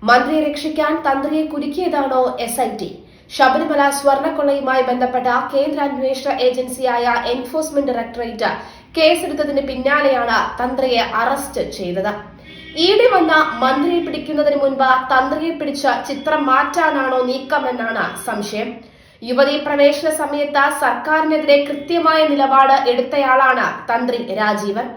മന്ത്രിയെ രക്ഷിക്കാൻ തന്ത്രിയെ കുരുക്കിയതാണോ SIT? ശബരിമല സ്വർണ്ണക്കൊള്ളയുമായി ബന്ധപ്പെട്ട കേന്ദ്ര അന്വേഷണ ഏജൻസിയായ എൻഫോഴ്സ്മെന്റ് ഡയറക്ടറേറ്റ് കേസെടുത്തതിന് പിന്നാലെയാണ് തന്ത്രിയെ അറസ്റ്റ് ചെയ്തത്. ED വന്ന മന്ത്രിയെ പിടിക്കുന്നതിന് മുൻപ് തന്ത്രിയെ പിടിച്ച ചിത്രം മാറ്റാനാണോ നീക്കമെന്നാണ് സംശയം. യുവതീ പ്രവേശന സമയത്ത് സർക്കാരിനെതിരെ കൃത്യമായ നിലപാട് എടുത്തയാളാണ് തന്ത്രി രാജീവൻ.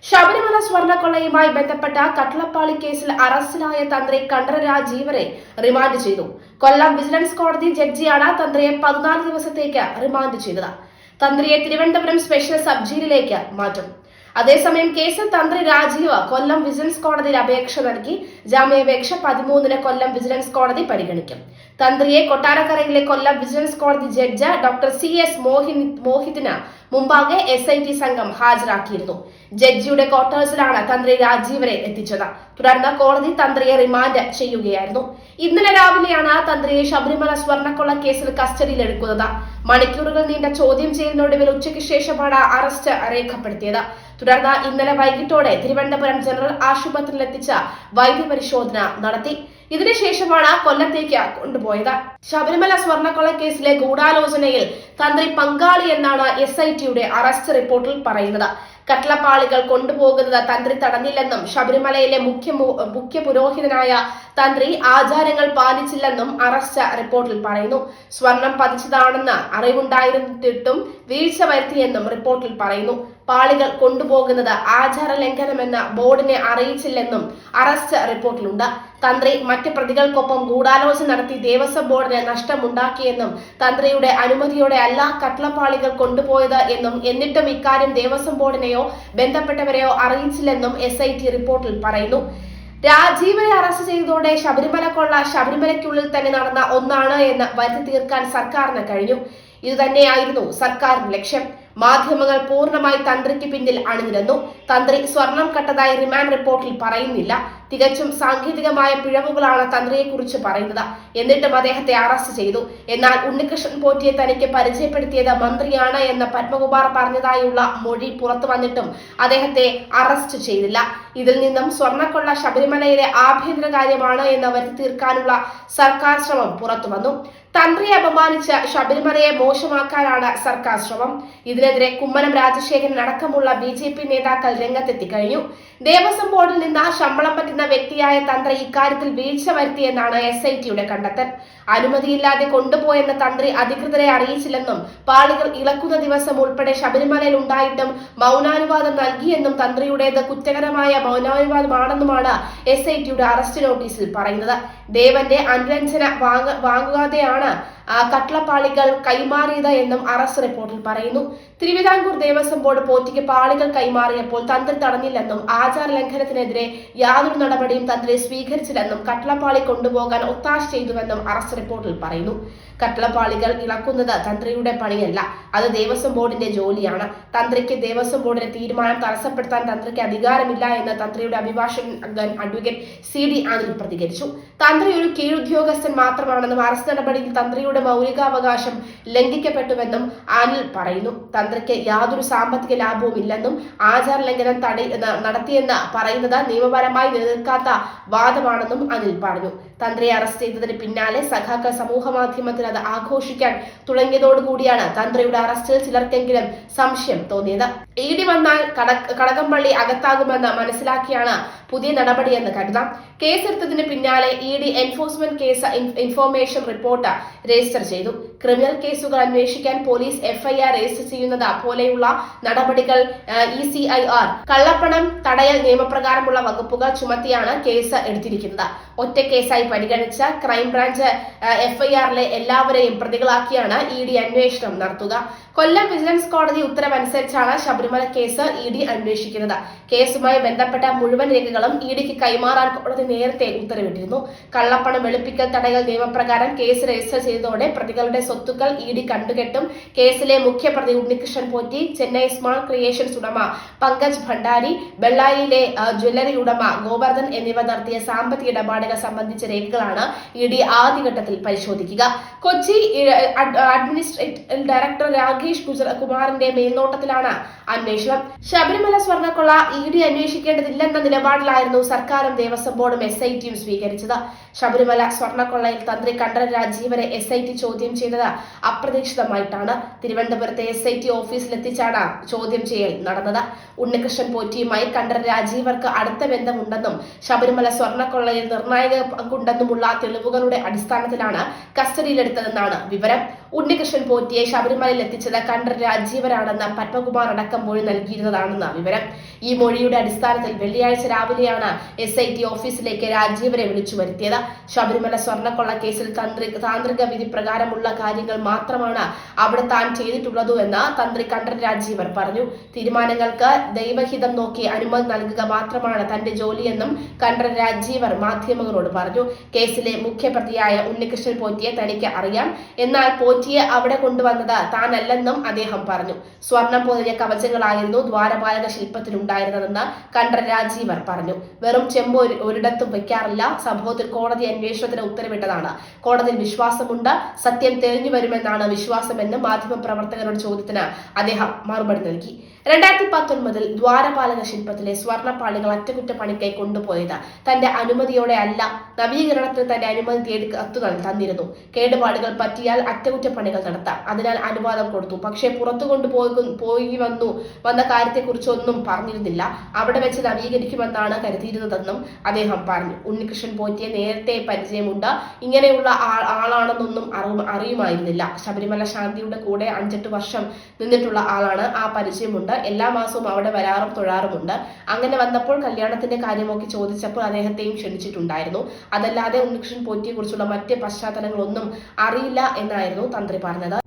ശബരിമല സ്വർണ്ണക്കൊള്ളയുമായി ബന്ധപ്പെട്ട കട്ടളപ്പാളി കേസിൽ അറസ്റ്റിലായ തന്ത്രി കണ്ഠര രാജീവനെ റിമാൻഡ് ചെയ്തു. കൊല്ലം വിജിലൻസ് കോടതി ജഡ്ജിയാണ് തന്ത്രിയെ 14 ദിവസത്തേക്ക് റിമാൻഡ് ചെയ്തത്. തന്ത്രിയെ തിരുവനന്തപുരം സ്പെഷ്യൽ സബ് ജയിലിലേക്ക് മാറ്റും. അതേസമയം കേസിൽ തന്ത്രി രാജീവ് കൊല്ലം വിജിലൻസ് കോടതിയിൽ അപേക്ഷ നൽകി. ജാമ്യാപേക്ഷ 13-ന് കൊല്ലം വിജിലൻസ് കോടതി പരിഗണിക്കും. തന്ത്രിയെ കൊട്ടാരക്കരയിലെ കൊല്ലം വിജിലൻസ് കോടതി ജഡ്ജ് ഡോക്ടർ CS മോഹിതിന് മുമ്പാകെ SIT സംഘം ഹാജരാക്കിയിരുന്നു. ജഡ്ജിയുടെ ക്വാർട്ടേഴ്സിലാണ് തന്ത്രി രാജീവനെ എത്തിച്ചത്. തുടർന്ന് കോടതി തന്ത്രിയെ റിമാൻഡ് ചെയ്യുകയായിരുന്നു. ഇന്നലെ രാവിലെയാണ് തന്ത്രിയെ ശബരിമല സ്വർണ്ണക്കൊള്ള കേസിൽ കസ്റ്റഡിയിലെടുക്കുന്നത്. മണിക്കൂറുകൾ നീണ്ട ചോദ്യം ചെയ്യലിനൊടുവിൽ ഉച്ചയ്ക്ക് ശേഷമാണ് അറസ്റ്റ് രേഖപ്പെടുത്തിയത്. തുടർന്ന് ഇന്നലെ വൈകിട്ടോടെ തിരുവനന്തപുരം ജനറൽ ആശുപത്രിയിൽ എത്തിച്ച വൈദ്യപരിശോധന നടത്തി. ഇതിനുശേഷമാണ് കൊല്ലത്തേക്ക് കൊണ്ടുപോയത്. ശബരിമല സ്വർണ്ണക്കൊള്ള കേസിലെ ഗൂഢാലോചനയിൽ തന്ത്രി പങ്കാളി എന്നാണ് SITയുടെ അറസ്റ്റ് റിപ്പോർട്ടിൽ പറയുന്നത്. കട്ടളപ്പാളികൾ കൊണ്ടുപോകുന്നത് തന്ത്രി തടഞ്ഞില്ലെന്നും ശബരിമലയിലെ മുഖ്യ പുരോഹിതനായ തന്ത്രി ആചാരങ്ങൾ പാലിച്ചില്ലെന്നും അറസ്റ്റ് റിപ്പോർട്ടിൽ പറയുന്നു. സ്വർണം പതിച്ചതാണെന്ന് അറിവുണ്ടായിരുന്നിട്ടും വീഴ്ച വരുത്തിയെന്നും റിപ്പോർട്ടിൽ പറയുന്നു. പാളികൾ കൊണ്ടുപോകുന്നത് ആചാര ലംഘനമെന്ന് ബോർഡിനെ അറിയിച്ചില്ലെന്നും അറസ്റ്റ് റിപ്പോർട്ടിലുണ്ട്. തന്ത്രി മറ്റ് പ്രതികൾക്കൊപ്പം ഗൂഢാലോചന നടത്തി ദേവസ്വം ബോർഡിന് നഷ്ടമുണ്ടാക്കിയെന്നും തന്ത്രിയുടെ അനുമതിയോടെ അല്ല കട്ടളപ്പാളികൾ കൊണ്ടുപോയത് എന്നും എന്നിട്ടും ഇക്കാര്യം ദേവസ്വം ബോർഡിനെയോ ബന്ധപ്പെട്ടവരെയോ അറിയിച്ചില്ലെന്നും SIT റിപ്പോർട്ടിൽ പറയുന്നു. രാജീവനെ അറസ്റ്റ് ചെയ്തതോടെ ശബരിമല കൊള്ള ശബരിമലയ്ക്കുള്ളിൽ തന്നെ നടന്ന ഒന്നാണ് എന്ന് വരുത്തി തീർക്കാൻ സർക്കാരിന് കഴിഞ്ഞു. ഇതുതന്നെയായിരുന്നു സർക്കാരിന്റെ ലക്ഷ്യം. മാധ്യമങ്ങൾ പൂർണ്ണമായി തന്ത്രിക്ക് പിന്നിൽ അണിനിരന്നു. തന്ത്രി സ്വർണം കട്ടതായി റിമാൻഡ് റിപ്പോർട്ടിൽ പറയുന്നില്ല. തികച്ചും സാങ്കേതികമായ പിഴവുകളാണ് തന്ത്രിയെക്കുറിച്ച് പറയുന്നത്. എന്നിട്ടും അദ്ദേഹത്തെ അറസ്റ്റ് ചെയ്തു. എന്നാൽ ഉണ്ണികൃഷ്ണൻ പോറ്റിയെ തനിക്ക് പരിചയപ്പെടുത്തിയത് മന്ത്രിയാണ് എന്ന് പത്മകുമാർ പറഞ്ഞതായുള്ള മൊഴി പുറത്തു വന്നിട്ടും അദ്ദേഹത്തെ അറസ്റ്റ് ചെയ്തില്ല. ഇതിൽ നിന്നും സ്വർണ്ണക്കൊള്ള ശബരിമലയിലെ ആഭ്യന്തര കാര്യമാണ് എന്ന് വരുത്തി തീർക്കാനുള്ള സർക്കാർ ശ്രമം പുറത്തു വന്നു. തന്ത്രിയെ അപമാനിച്ച് ശബരിമലയെ മോശമാക്കാനാണ് സർക്കാർ ശ്രമം. ഇതിനെതിരെ കുമ്മനം രാജശേഖരൻ അടക്കമുള്ള BJP നേതാക്കൾ രംഗത്തെത്തി കഴിഞ്ഞു. ദേവസ്വം ബോർഡിൽ നിന്ന് ശമ്പളം പറ്റുന്ന വ്യക്തിയായ തന്ത്രി ഇക്കാര്യത്തിൽ വീഴ്ച വരുത്തിയെന്നാണ് SITയുടെ കണ്ടെത്തൽ. അനുമതിയില്ലാതെ കൊണ്ടുപോയെന്ന് തന്ത്രി അധികൃതരെ അറിയിച്ചില്ലെന്നും പാളികൾ ഇളക്കുന്ന ദിവസം ഉൾപ്പെടെ ശബരിമലയിൽ ഉണ്ടായിട്ടും മൗനാനുവാദം നൽകിയെന്നും തന്ത്രിയുടേത് കുറ്റകരമായ മൗനാനുവാദമാണെന്നുമാണ് SITയുടെ അറസ്റ്റ് നോട്ടീസിൽ പറയുന്നത്. ദേവന്റെ അനുരഞ്ജന വാങ്ങാതെയാണ് കട്ടളപ്പാളികൾ കൈമാറിയത് എന്നും അറസ്റ്റ് റിപ്പോർട്ടിൽ പറയുന്നു. തിരുവിതാംകൂർ ദേവസ്വം ബോർഡ് പോറ്റിക്ക് പാളികൾ കൈമാറിയപ്പോൾ തന്ത്രി തടഞ്ഞില്ലെന്നും ആചാര ലംഘനത്തിനെതിരെ യാതൊരു നടപടിയും തന്ത്രി സ്വീകരിച്ചില്ലെന്നും കട്ടളപ്പാളി കൊണ്ടുപോകാൻ ഒത്താശ ചെയ്തുവെന്നും അറസ്റ്റ് റിപ്പോർട്ടിൽ പറയുന്നു. കട്ടളപ്പാളികൾ ഇളക്കുന്നത് തന്ത്രിയുടെ പണിയല്ല, അത് ദേവസ്വം ബോർഡിന്റെ ജോലിയാണ്. തന്ത്രിക്ക് ദേവസ്വം ബോർഡിന്റെ തീരുമാനം തടസ്സപ്പെടുത്താൻ തന്ത്രിക്ക് അധികാരമില്ല എന്ന് തന്ത്രിയുടെ അഭിഭാഷകൻ അഡ്വക്കേറ്റ് CD അനിൽ പ്രതികരിച്ചു. തന്ത്രി ഒരു കീഴുദ്യോഗസ്ഥൻ മാത്രമാണെന്നും അറസ്റ്റ് നടപടിയിൽ തന്ത്രിയുടെ മൗലികാവകാശം ലംഘിക്കപ്പെട്ടുവെന്നും അനിൽ പറയുന്നു. തന്ത്രിക്ക് യാതൊരു സാമ്പത്തിക ലാഭവും ഇല്ലെന്നും ആചാര ലംഘനം നടത്തിയെന്ന് പറയുന്നത് നിയമപരമായി നിലനിൽക്കാത്ത വാദമാണെന്നും അനിൽ പറഞ്ഞു. തന്ത്രിയെ അറസ്റ്റ് ചെയ്തതിന് പിന്നാലെ സഖാക്കൾ സമൂഹ മാധ്യമത്തിൽ അത് ആഘോഷിക്കാൻ തുടങ്ങിയതോടുകൂടിയാണ് തന്ത്രിയുടെ അറസ്റ്റിൽ ചിലർക്കെങ്കിലും സംശയം തോന്നിയത്. ED വന്നാൽ കടകംപള്ളി അകത്താകുമെന്ന് മനസ്സിലാക്കിയാണ് പുതിയ നടപടിയെന്ന് കരുതാം. കേസെടുത്തതിന് പിന്നാലെ ED enforcement case information report register ചെയ്തു. ക്രിമിനൽ കേസുകൾ അന്വേഷിക്കാൻ പോലീസ് FIR രജിസ്റ്റർ ചെയ്യുന്നത് പോലെയുള്ള നടപടികൾ ECIR കള്ളപ്പണം തടയൽ നിയമപ്രകാരമുള്ള വകുപ്പുകൾ ചുമത്തിയാണ് കേസ് എടുത്തിരിക്കുന്നത്. ഒറ്റ കേസായി പരിഗണിച്ച ക്രൈംബ്രാഞ്ച് FIRലെ എല്ലാവരെയും പ്രതികളാക്കിയാണ് ED അന്വേഷണം നടത്തുക. കൊല്ലം വിജിലൻസ് കോടതി ഉത്തരവനുസരിച്ചാണ് ശബരിമല കേസ് ED അന്വേഷിക്കുന്നത്. കേസുമായി ബന്ധപ്പെട്ട മുഴുവൻ രേഖകളും EDക്ക് കൈമാറാൻ കോടതി നേരത്തെ ഉത്തരവിട്ടിരുന്നു. കള്ളപ്പണം വെളുപ്പിക്കൽ തടയൽ നിയമപ്രകാരം കേസ് രജിസ്റ്റർ ചെയ്തതോടെ പ്രതികളുടെ സ്വത്തുക്കൾ ED കണ്ടുകെട്ടും. കേസിലെ മുഖ്യപ്രതി ഉണ്ണികൃഷ്ണൻ പോറ്റി, ചെന്നൈ സ്മാൾ ക്രിയേഷൻസ് ഉടമ പങ്കജ് ഭണ്ഡാരി, ബെള്ളാരിയിലെ ജ്വല്ലറി ഉടമ ഗോവർദ്ധൻ എന്നിവ നടത്തിയ സാമ്പത്തിക ഇടപാടുകൾ സംബന്ധിച്ച രേഖകളാണ് ED ആദ്യഘട്ടത്തിൽ പരിശോധിക്കുക. കൊച്ചി അഡ്മിനിസ്ട്രേറ്റീവ് ഡയറക്ടർ രാകേഷ് കുമാറിന്റെ മേൽനോട്ടത്തിലാണ് അന്വേഷണം. ശബരിമല സ്വർണ്ണക്കൊള്ള ED അന്വേഷിക്കേണ്ടതില്ലെന്ന നിലപാടിലായിരുന്നു സർക്കാരും ദേവസ്വം ബോർഡും SITയും സ്വീകരിച്ചത്. ശബരിമല സ്വർണ്ണക്കൊള്ളയിൽ തന്ത്രി കണ്ഠരര് രാജീവരെ SIT ചോദ്യം ചെയ്തത് അപ്രതീക്ഷിതമായിട്ടാണ്. തിരുവനന്തപുരത്തെ SIT ഓഫീസിലെത്തിച്ചാണ് ചോദ്യം ചെയ്യൽ നടന്നത്. ഉണ്ണികൃഷ്ണൻ പോറ്റിയുമായി കണ്ഠരര് രാജീവർക്ക് അടുത്ത ബന്ധമുണ്ടെന്നും ശബരിമല സ്വർണ്ണക്കൊള്ളയിൽ നിർണായക പങ്കുണ്ടെന്നുമുള്ള തെളിവുകളുടെ അടിസ്ഥാനത്തിലാണ് കസ്റ്റഡിയിലെടുത്തതെന്നാണ് വിവരം. ഉണ്ണികൃഷ്ണൻ പോറ്റിയെ ശബരിമലയിൽ എത്തിച്ചത് കണ്ഠരര് രാജീവരാണെന്ന് പത്മകുമാർ അടക്കം മൊഴി നൽകിയിരുന്നതാണെന്ന് വിവരം. ഈ മൊഴിയുടെ അടിസ്ഥാനത്തിൽ വെള്ളിയാഴ്ച രാവിലെയാണ് SIT ഓഫീസിലേക്ക് രാജീവരെ വിളിച്ചു വരുത്തിയത്. ശബരിമല സ്വർണ്ണക്കൊള്ള കേസിൽ താന്ത്രിക വിധി പ്രകാരമുള്ള കാര്യങ്ങൾ മാത്രമാണ് അവിടെ താൻ ചെയ്തിട്ടുള്ളതെന്ന് തന്ത്രി കണ്ഠരര് രാജീവർ പറഞ്ഞു. തീരുമാനങ്ങൾക്ക് ദൈവഹിതം നോക്കി അനുമതി നൽകുക മാത്രമാണ് തന്റെ ജോലിയെന്നും കണ്ഠരര് രാജീവർ മാധ്യമങ്ങളോട് പറഞ്ഞു. കേസിലെ മുഖ്യപ്രതിയായ ഉണ്ണികൃഷ്ണൻ പോറ്റിയെ തനിക്ക് അറിയാം, എന്നാൽ പോറ്റിയെ അവിടെ കൊണ്ടുവന്നത് താനല്ലെന്നും അദ്ദേഹം പറഞ്ഞു. സ്വർണം പൊതിഞ്ഞ കവചങ്ങളായിരുന്നു ദ്വാരപാലക ശില്പത്തിലുണ്ടായിരുന്നതെന്ന് കണ്ഠരര് രാജീവർ പറഞ്ഞു. വെറും ചെമ്പ് ഒരിടത്തും വെക്കാറില്ല. സംഭവത്തിൽ കോടതി അന്വേഷണത്തിന് ഉത്തരവിട്ടതാണ്. കോടതിയിൽ വിശ്വാസമുണ്ട്. സത്യം തെളിഞ്ഞു വരുമെന്നാണ് വിശ്വാസമെന്ന് മാധ്യമപ്രവർത്തകരുടെ ചോദ്യത്തിന് അദ്ദേഹം മറുപടി നൽകി. 2019 ദ്വാരപാലക ശില്പത്തിലെ സ്വർണ്ണപ്പാളികൾ അറ്റകുറ്റപ്പണിക്കായി കൊണ്ടുപോയത് തന്റെ അനുമതിയോടെ അല്ല. നവീകരണത്തിന് തന്റെ അനുമതി തേടി കത്തു തന്നിരുന്നു. കേടുപാടുകൾ പറ്റിയാൽ അറ്റകുറ്റപ്പണികൾ നടത്താം, അതിനാൽ അനുവാദം കൊടുത്തു. പക്ഷേ പുറത്തു കൊണ്ടുപോയി വന്ന കാര്യത്തെക്കുറിച്ചൊന്നും പറഞ്ഞിരുന്നില്ല. അവിടെ വെച്ച് നവീകരിക്കുമെന്നാണ് കരുതിയിരുന്നതെന്നും അദ്ദേഹം പറഞ്ഞു. ഉണ്ണികൃഷ്ണൻ പോറ്റിയെ നേരത്തെ പരിചയമുണ്ട്. ഇങ്ങനെയുള്ള ആളാണെന്നൊന്നും അറിയുമായിരുന്നില്ല. ശബരിമല ശാന്തിയുടെ കൂടെ 5-8 വർഷം നിന്നിട്ടുള്ള ആളാണ്. ആ പരിചയമുണ്ട്. എല്ലാ മാസവും അവിടെ വരാറും തൊഴാറുമുണ്ട്. അങ്ങനെ വന്നപ്പോൾ കല്യാണത്തിന്റെ കാര്യമൊക്കെ ചോദിച്ചപ്പോൾ അദ്ദേഹത്തെയും ക്ഷണിച്ചിട്ടുണ്ടായിരുന്നു. അതല്ലാതെ ഉണ്ണികൃഷ്ണൻ പോറ്റിയെ കുറിച്ചുള്ള മറ്റ് പശ്ചാത്തലങ്ങളൊന്നും അറിയില്ല എന്നായിരുന്നു തന്ത്രി പറഞ്ഞത്.